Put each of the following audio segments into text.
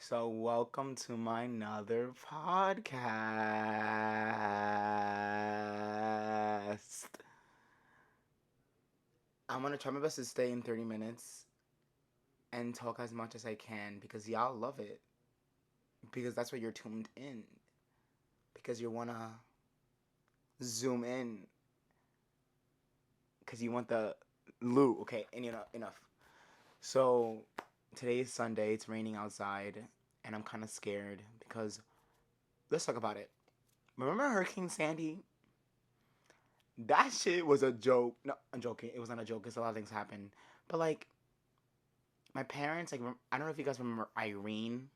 So, welcome to my another podcast. I'm gonna try my best to stay in 30 minutes and talk as much as I can because y'all love it. Because that's what you're tuned in. Because you wanna zoom in. Because you want the loot. Okay, and enough. So, today is Sunday, it's raining outside, and I'm kind of scared because let's talk about it. Remember Hurricane Sandy? That shit was a joke. No, I'm joking. It was not a joke because a lot of things happened. But like, my parents, like, I don't know if you guys remember Irene.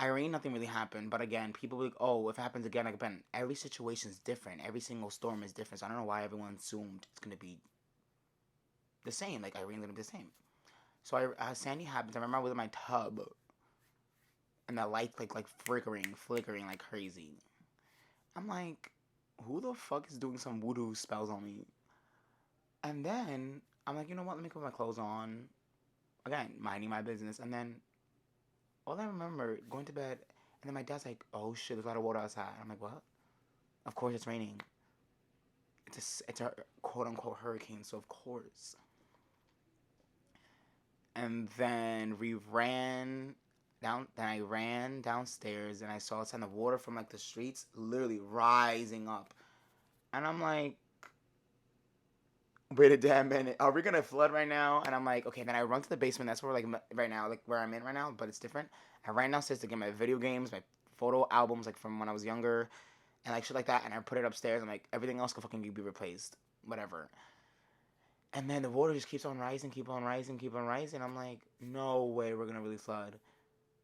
Irene, nothing really happened. But again, people were like, oh, if it happens again, like, Ben, every situation is different. Every single storm is different. So I don't know why everyone assumed it's gonna be the same. Like Irene's gonna be the same. So Sandy happens. I remember I was in my tub, and the light like flickering like crazy. I'm like, who the fuck is doing some voodoo spells on me? And then I'm like, you know what? Let me put my clothes on. Again, minding my business. And then all I remember going to bed, and then my dad's like, "Oh shit, there's a lot of water outside." I'm like, "What?" Of course, it's raining. It's a quote unquote hurricane, so of course. And then we ran down. Then I ran downstairs, and I saw some of the water from like the streets literally rising up. And I'm like, wait a damn minute. Are we gonna flood right now? And I'm like, okay. Then I run to the basement. That's where like right now, like where I'm in right now, but it's different. I ran downstairs to get my video games, my photo albums, like from when I was younger, and like shit like that. And I put it upstairs. And like everything else could fucking be replaced, whatever. And then the water just keeps on rising, keep on rising, keep on rising. I'm like, no way, we're gonna really flood.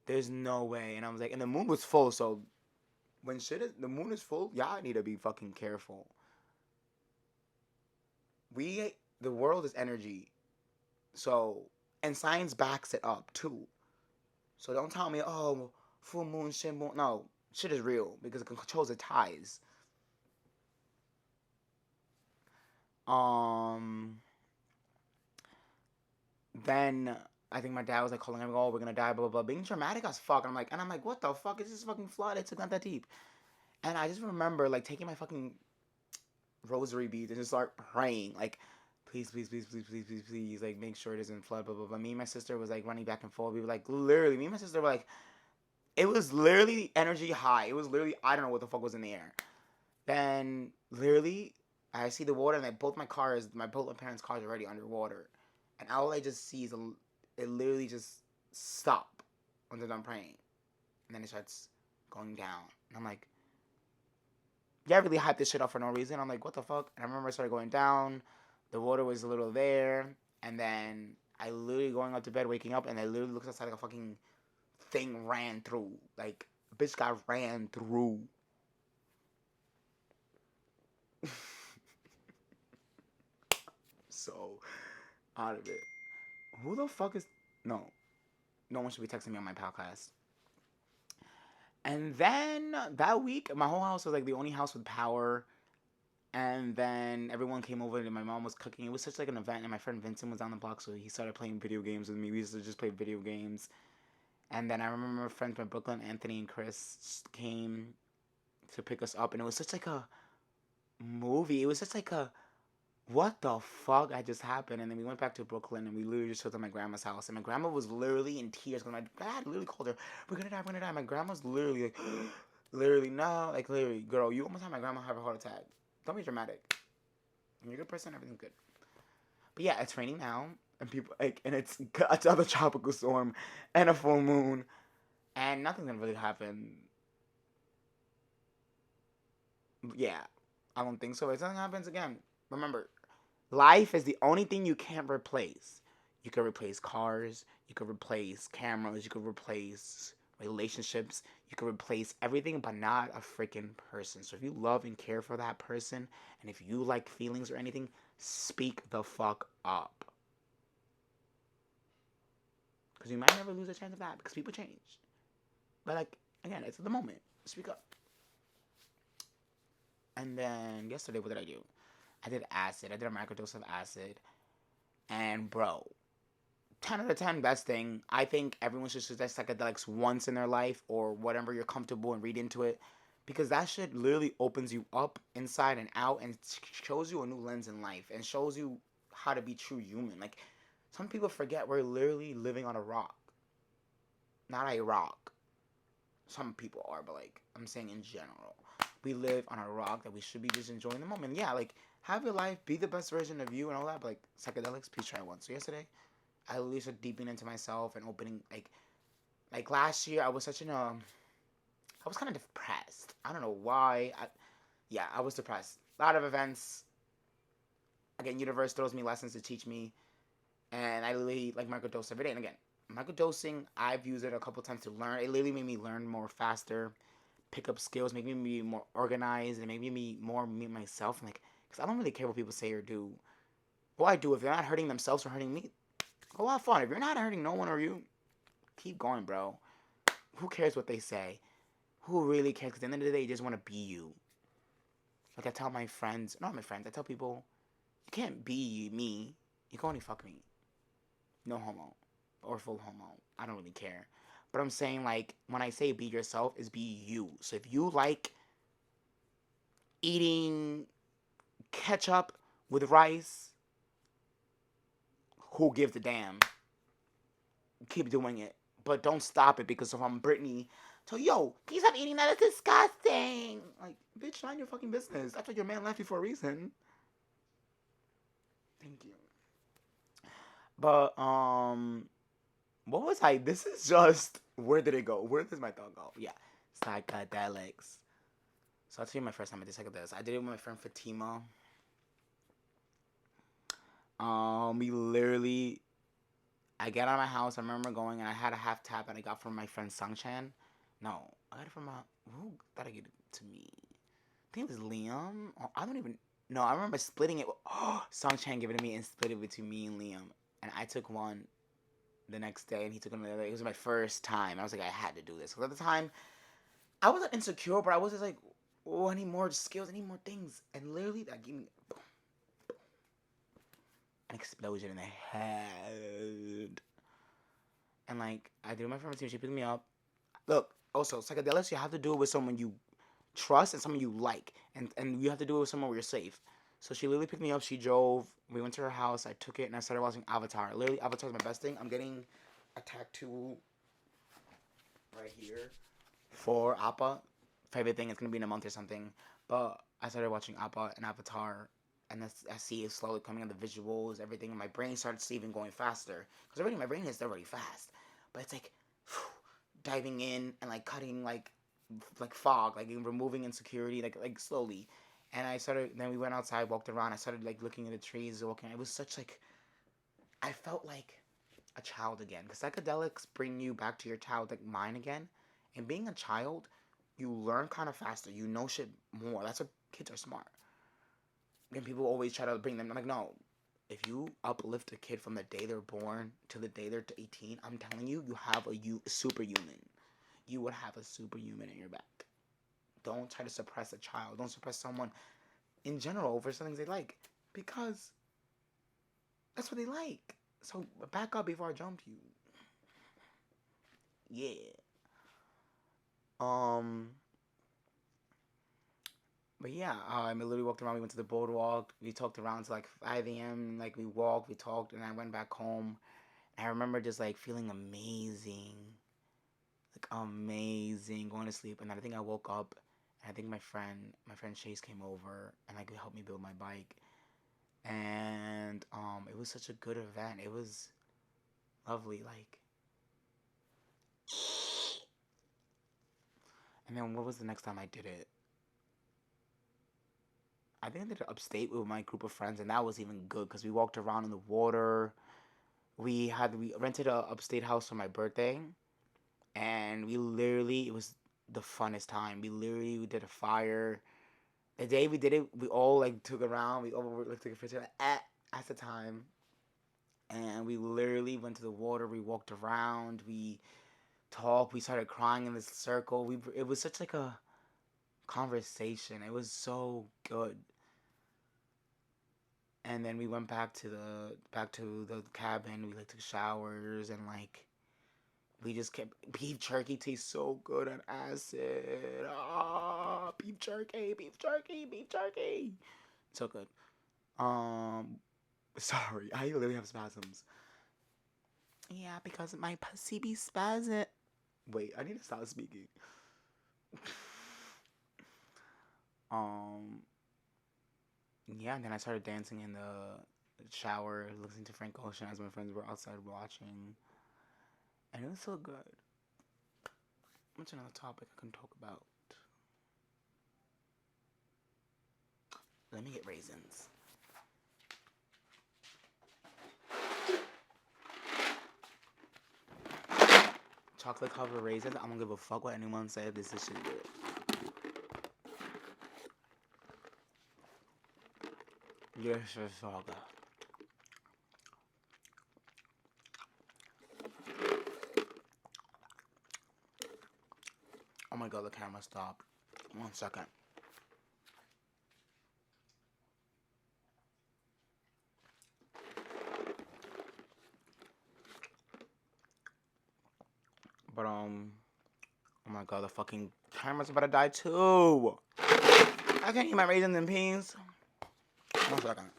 There's no way. And I was like, and the moon was full, so when the moon is full, y'all need to be fucking careful. The world is energy. So, and science backs it up too. So don't tell me, oh, full moon, shit moon. No, shit is real because it controls the tides. Um, then I think my dad was like calling him, oh, we're gonna die, blah blah blah, being dramatic as fuck. And I'm like, what the fuck is this fucking flood? It's not that deep. And I just remember like taking my fucking rosary beads and just start praying, like, please, please, please, please, please, please, please, like, make sure it doesn't flood, blah blah blah. Me and my sister was like running back and forth. We were like, literally, me and my sister were like, it was literally energy high. It was literally, I don't know what the fuck was in the air. Then literally, I see the water, and like both my parents' cars are already underwater, and all I just see is it literally just stop until I'm praying, and then it starts going down, and I'm like, yeah, I really hyped this shit up for no reason. I'm like, what the fuck? And I remember I started going down, the water was a little there, and then I literally going up to bed, waking up, and I literally looked outside like a fucking thing ran through, like a bitch got ran through. So out of it. Who the fuck is no? No one should be texting me on my podcast. And then that week, my whole house was like the only house with power. And then everyone came over and my mom was cooking. It was such like an event, and my friend Vincent was down the block, so he started playing video games with me. We used to just play video games. And then I remember my friends from Brooklyn, Anthony and Chris, came to pick us up, and it was such like a movie. It was just like a what the fuck had just happened? And then we went back to Brooklyn, and we literally just chilled at my grandma's house. And my grandma was literally in tears because my dad literally called her, we're gonna die, we're gonna die. My grandma's literally like, literally, no, like, literally, girl, you almost had my grandma have a heart attack. Don't be dramatic. You're a good person, everything's good. But yeah, it's raining now, and people, like, and it's another tropical storm, and a full moon, and nothing's gonna really happen. Yeah, I don't think so. If something happens again, remember, life is the only thing you can't replace. You can replace cars, you can replace cameras, you can replace relationships, you can replace everything, but not a freaking person. So if you love and care for that person, and if you like feelings or anything, speak the fuck up. Because you might never lose a chance of that because people change. But like, again, it's the moment. Speak up. And then yesterday, what did I do? I did acid. I did a microdose of acid. And bro, 10 out of 10 best thing. I think everyone should suggest psychedelics once in their life or whatever you're comfortable and read into it because that shit literally opens you up inside and out and shows you a new lens in life and shows you how to be true human. Like some people forget we're literally living on a rock, not a rock. Some people are, but like I'm saying in general, we live on a rock that we should be just enjoying the moment. Yeah, like have your life, be the best version of you and all that. But like psychedelics, please try one. So yesterday, I literally started deepening into myself and opening like last year I was such an I was kind of depressed. I don't know why. Yeah, I was depressed. A lot of events. Again, universe throws me lessons to teach me, and I literally like microdose every day. And again, microdosing, I've used it a couple times to learn. It literally made me learn more faster, pick up skills, make me be more organized, and make me be more me myself. And like, cause I don't really care what people say or do. Well, I do if they're not hurting themselves or hurting me. Go have fun. If you're not hurting no one or you, keep going, bro. Who cares what they say? Who really cares? Because at the end of the day, you just want to be you. Like I tell my friends, not my friends, I tell people, you can't be me. You can only fuck me. No homo. Or full homo. I don't really care. But I'm saying, like, when I say be yourself, is be you. So if you like eating ketchup with rice, who gives a damn? Keep doing it. But don't stop it because if I'm Brittany, so yo, can you stop eating that? It's disgusting. Like, bitch, mind your fucking business. That's why your man left you for a reason. Thank you. But what was I? This is just where did it go? Where does my thought go? Yeah, psychedelics. So I'll tell you my first time I did psychedelics. I did it with my friend Fatima. We literally, I get out of my house. I remember going and I had a half tap that I got from my friend Sangchan. No, I got it from who got to give it to me? I think it was Liam. Oh, I don't even. No, I remember splitting it. Oh, Sangchan gave it to me and split it between me and Liam. And I took one the next day and he took another. It was my first time. I was like, I had to do this. Because at the time, I wasn't insecure, but I was just like, oh, I need more skills. I need more things. And literally, that gave me an explosion in the head. And like, I did my friend team. She picked me up. Look, also, psychedelics, you have to do it with someone you trust and someone you like. And you have to do it with someone where you're safe. So she literally picked me up. She drove. We went to her house. I took it and I started watching Avatar. Literally, Avatar is my best thing. I'm getting a tattoo right here for Appa. Favorite thing. It's gonna be in a month or something. But I started watching Appa and Avatar, and I see it slowly coming on the visuals, everything. And my brain starts even going faster because already my brain is already fast, but it's like diving in and like cutting like fog, like removing insecurity, like slowly. And I started. Then we went outside, walked around. I started like looking at the trees, walking. It was such like I felt like a child again because psychedelics bring you back to your childlike mind again. And being a child, you learn kind of faster. You know shit more. That's what kids are smart. And people always try to bring them. I'm like, no. If you uplift a kid from the day they're born to the day they're 18, I'm telling you, you have a superhuman. You would have a superhuman in your back. Don't try to suppress a child. Don't suppress someone in general for some things they like because that's what they like. So back up before I jump you. Yeah. Um. But yeah, I literally walked around. We went to the boardwalk. We talked around to like 5 a.m. Like we walked, we talked, and I went back home. And I remember just like feeling amazing, like amazing, going to sleep. And then I think I woke up, and I think my friend Chase came over and like helped me build my bike. And it was such a good event. It was lovely, like. And then what was the next time I did it? I think I did it upstate with my group of friends, and that was even good because we walked around in the water. We rented a upstate house for my birthday, and we literally it was the funnest time. We did a fire. The day we did it, we all like took around. We all like took a picture at the time, and we literally went to the water. We walked around. We talked. We started crying in this circle. It was such like a conversation. It was so good. And then we went back to the cabin. We like took showers and like we just kept beef jerky tastes so good on acid. Ah, beef jerky, beef jerky, beef jerky. So good. Um, sorry, I literally have spasms. Yeah, because my pussy be spazzing. Wait, I need to stop speaking. Um, yeah, and then I started dancing in the shower, listening to Frank Ocean as my friends were outside watching, and it was so good. What's another topic I can talk about? Let me get raisins. Chocolate covered raisins. I don't give a fuck what anyone said. This is shit good. Yes, it's all good. Oh my god, the camera stopped. 1 second. But oh my god, the fucking camera's about to die too. I can't eat my raisins and peas. 1 second.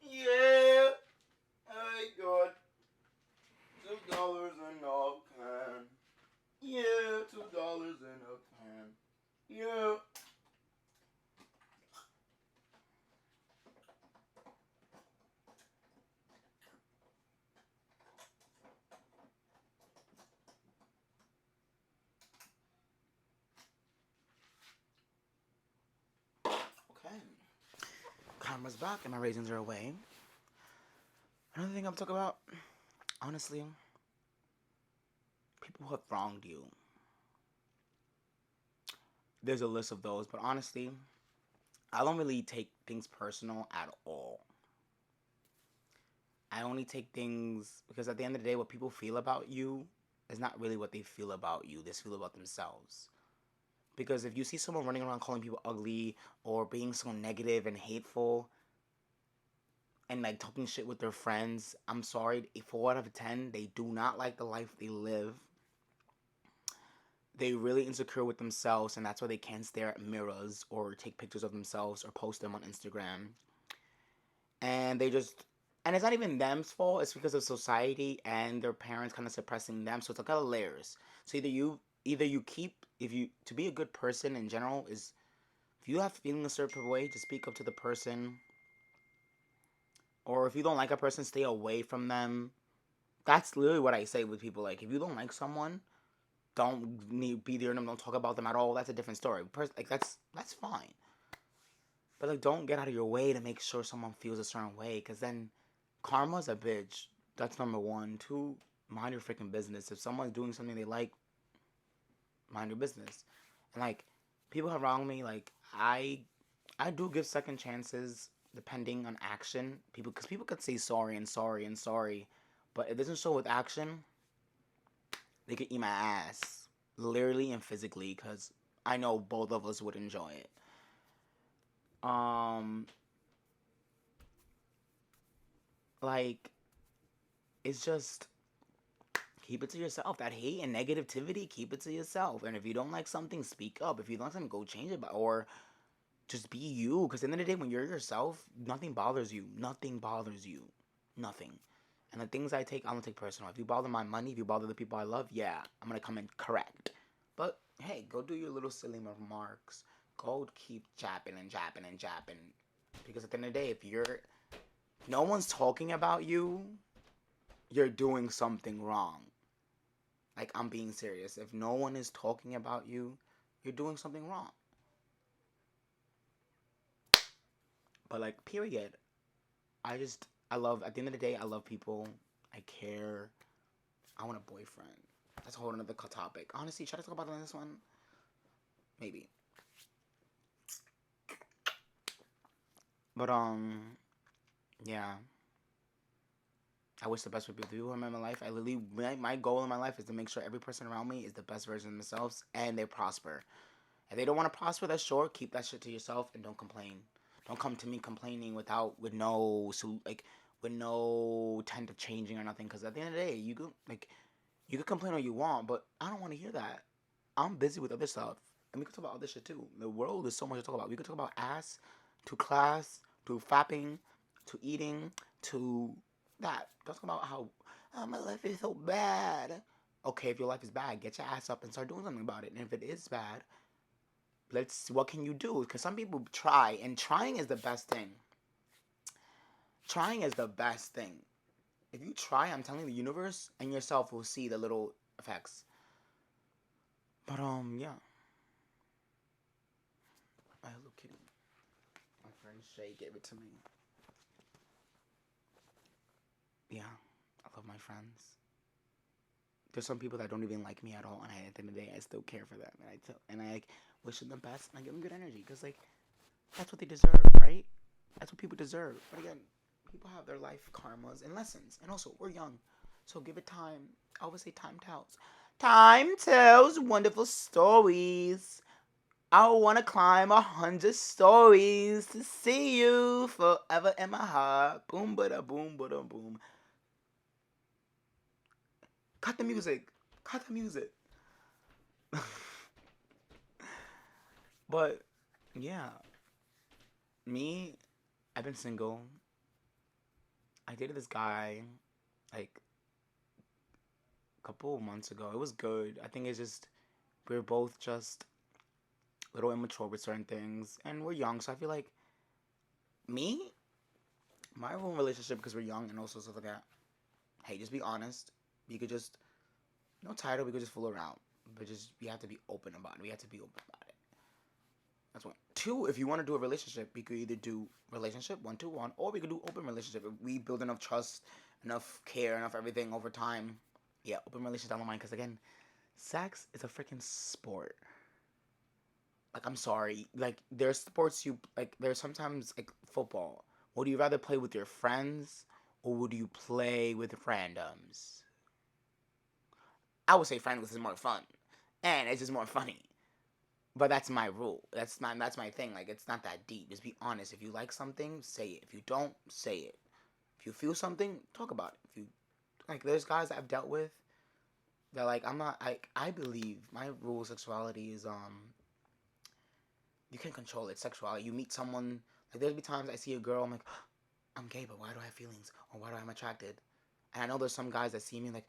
Yeah, I got $2 in a can. Yeah, $2 in a can. Yeah. Okay. Camera's back and my raisins are away. Another thing I'm talking about, honestly, people who have wronged you. There's a list of those, but honestly, I don't really take things personal at all. I only take things because at the end of the day, what people feel about you is not really what they feel about you. They feel about themselves. Because if you see someone running around calling people ugly or being so negative and hateful and like talking shit with their friends, I'm sorry, 4 out of 10, they do not like the life they live. They really insecure with themselves, and that's why they can't stare at mirrors or take pictures of themselves or post them on Instagram. And they just, and it's not even them's fault. It's because of society and their parents kind of suppressing them. So it's like kind of layers. So either you keep, if you to be a good person in general is, if you have feeling a certain way, just speak up to the person. Or if you don't like a person, stay away from them. That's literally what I say with people. Like, if you don't like someone, don't need be near them. Don't talk about them at all. That's a different story. Like that's fine. But like, don't get out of your way to make sure someone feels a certain way, because then karma's a bitch. That's number one. Two, mind your freaking business. If someone's doing something they like, mind your business. And like, people have wronged me. Like I do give second chances depending on action. Because people could say sorry and sorry and sorry, but it doesn't show with action. They could eat my ass, literally and physically, because I know both of us would enjoy it. Um, like, it's just keep it to yourself. That hate and negativity, keep it to yourself. And if you don't like something, speak up. If you don't like something, go change it. Or just be you. Because at the end of the day, when you're yourself, nothing bothers you. Nothing bothers you. Nothing. And the things I don't take personal. If you bother my money, if you bother the people I love, yeah, I'm gonna come in correct. But hey, go do your little silly remarks. Go keep japping and japping and japping. Because at the end of the day, no one's talking about you, you're doing something wrong. Like, I'm being serious. If no one is talking about you, you're doing something wrong. But like, period. At the end of the day, I love people. I care. I want a boyfriend. That's a whole another topic. Honestly, should I talk about this one? Maybe. But yeah. I wish the best for people. The people who are in my life, I literally, my goal in my life is to make sure every person around me is the best version of themselves and they prosper. If they don't want to prosper, that's sure. Keep that shit to yourself and don't complain. Don't come to me complaining with no with no tend to changing or nothing. Because at the end of the day, you could complain all you want, but I don't want to hear that. I'm busy with other stuff, and we could talk about other shit too. The world is so much to talk about. We could talk about ass, to class, to fapping, to eating, to that. Let's talk about how my life is so bad. Okay, if your life is bad, get your ass up and start doing something about it. And if it is bad, what can you do? Because some people try, and trying is the best thing. Trying is the best thing. If you try, I'm telling you, the universe and yourself will see the little effects. But yeah. I look kitty. My friend Shay gave it to me. Yeah, I love my friends. There's some people that don't even like me at all, and at the end of the day, I still care for them, and I like wish them the best, and I give them good energy, cause like that's what they deserve, right? That's what people deserve. But again, people have their life karmas and lessons, and also we're young, so give it time. I always say time tells. Time tells wonderful stories. I wanna climb 100 stories to see you forever in my heart. Boom, bada, boom, bada, boom. Cut the music. Cut the music. But yeah, me, I've been single. I dated this guy like a couple of months ago. It was good. I think it's just we're both just a little immature with certain things, and we're young. So I feel like me, my whole relationship, because we're young and also stuff like that. Hey, just be honest. We could just no title. We could just fool around, but just we have to be open about it. We have to be open about it. That's one. Two, if you want to do a relationship, we could either do relationship 1-1, or we could do open relationship. If we build enough trust, enough care, enough everything over time, yeah, open relationship down the line. Because again, sex is a freaking sport. Like I'm sorry, like there's sports you like. There's sometimes like football. Would you rather play with your friends or would you play with randoms? I would say friends is more fun, and it's just more funny. But that's my rule. That's my thing. Like it's not that deep. Just be honest. If you like something, say it. If you don't, say it. If you feel something, talk about it. If you like, there's guys that I've dealt with that like I'm not. I believe my rule of sexuality is you can control it. Sexuality. You meet someone. Like there's be times I see a girl. I'm like, I'm gay, but why do I have feelings? Or why do I'm attracted? And I know there's some guys that see me like,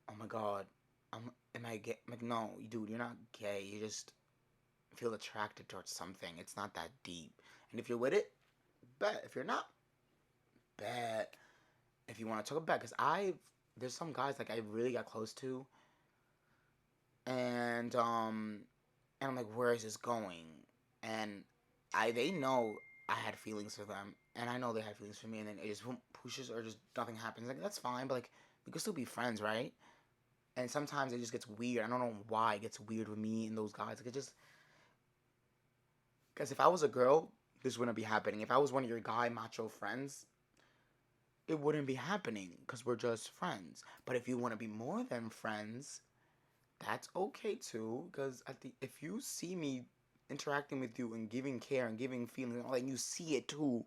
oh my god, am I gay? I'm like, no, dude, you're not gay. You just feel attracted towards something. It's not that deep. And if you're with it, bet. If you're not, bet. If you want to talk about, because there's some guys like I really got close to, and I'm like, where is this going? And they know I had feelings for them, and I know they had feelings for me, and then it just pushes or just nothing happens. Like that's fine, but like we could still be friends, right? And sometimes it just gets weird. I don't know why it gets weird with me and those guys. Like it just because if I was a girl, this wouldn't be happening. If I was one of your guy macho friends, it wouldn't be happening because we're just friends. But if you want to be more than friends, that's okay too. Because if you see me interacting with you and giving care and giving feelings, and you see it too,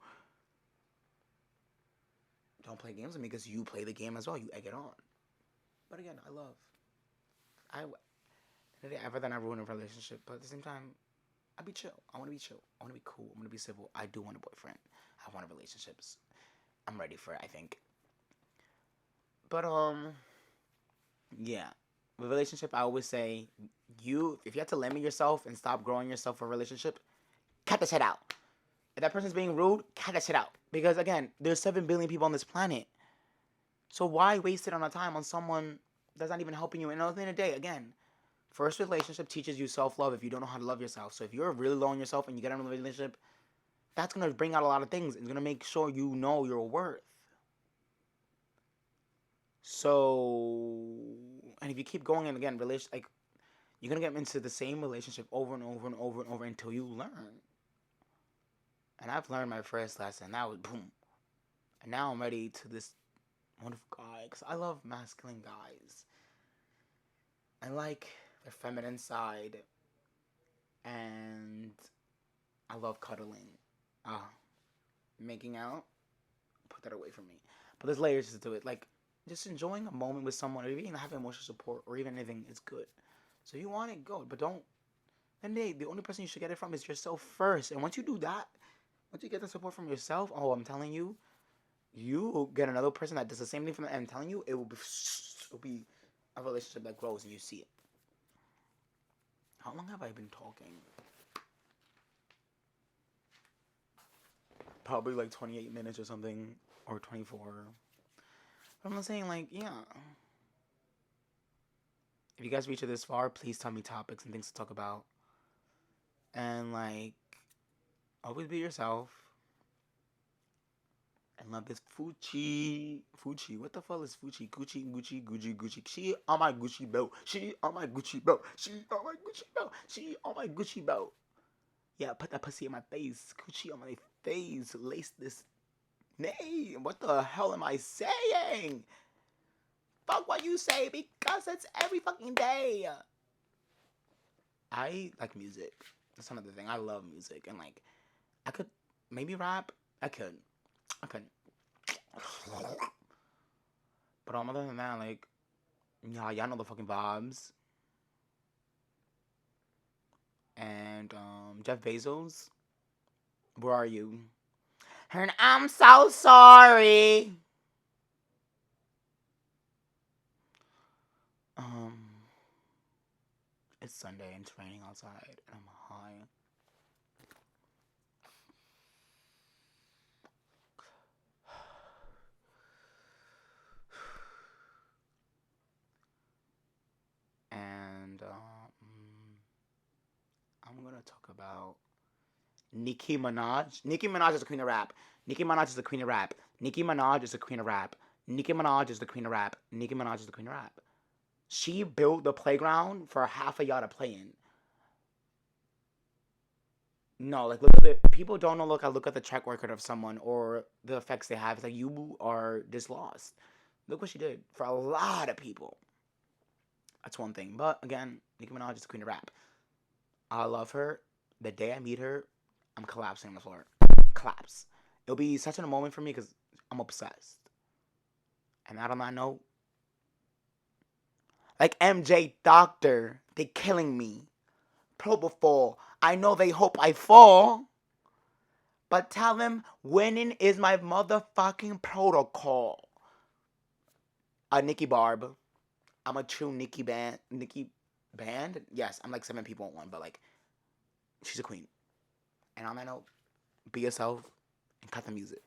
don't play games with me because you play the game as well. You egg it on. But again, I I'd rather not ruin a relationship, but at the same time, I'd be chill. I want to be chill. I want to be cool. I want to be civil. I do want a boyfriend. I want relationships. I'm ready for it, I think. But yeah. With relationship, I always say, if you have to limit yourself and stop growing yourself for a relationship, cut the shit out. If that person's being rude, cut that shit out. Because again, there's 7 billion people on this planet. So why waste it on a time on someone that's not even helping you? And at the end of the day, again, first relationship teaches you self-love if you don't know how to love yourself. So if you're really low on yourself and you get into a relationship, that's going to bring out a lot of things. It's going to make sure you know your worth. So, and if you keep going, and again, you're going to get into the same relationship over and over and over and over until you learn. And I've learned my first lesson. That was boom. And now I'm ready to this wonderful guy. Because I love masculine guys. I like their feminine side. And I love cuddling. Ah, making out, put that away from me. But there's layers to it. Like, just enjoying a moment with someone, or even having emotional support, or even anything is good. So you want it, go. But don't. And the only person you should get it from is yourself first. And once you do that, once you get the support from yourself, oh, I'm telling you, you get another person that does the same thing from them. And I'm telling you, it will be a relationship that grows and you see it. How long have I been talking? Probably like 28 minutes or something, or 24. But I'm saying, like, yeah. If you guys reach it this far, please tell me topics and things to talk about. And, like, always be yourself. And love this Fuchi. Fuchi. What the fuck is Fuchi? Gucci, Gucci, Gucci, Gucci. She on my Gucci belt. She on my Gucci belt. She on my Gucci belt. She on my Gucci belt. Yeah, put that pussy in my face. Gucci on my face. Lace this name. What the hell am I saying? Fuck what you say, because it's every fucking day. I like music. That's another thing. I love music. And, like, I could maybe rap. I could. But other than that, like, yeah, y'all know the fucking vibes. And Jeff Bezos, where are you? And I'm so sorry. It's Sunday and it's raining outside, and I'm high. And I'm gonna talk about Nicki Minaj. Nicki Minaj is the queen of rap. Nicki Minaj is the queen of rap. Nicki Minaj is the queen of rap. Nicki Minaj is the queen of rap. Nicki Minaj is the queen of rap. She built the playground for half of y'all to play in. No, like, look at the people don't know. Look at the track record of someone or the effects they have. It's like, you are just lost. Look what she did for a lot of people. That's one thing. But again, Nicki Minaj is the queen of rap. I love her. The day I meet her, I'm collapsing on the floor. Collapse. It'll be such a moment for me because I'm obsessed. And that on that note, like MJ Doctor, they killing me. Propofol, I know they hope I fall. But tell them winning is my motherfucking protocol. Nicki Barb. I'm a true Nicki band. Yes, I'm like 7 people in one, but, like, she's a queen. And on that note, be yourself and cut the music.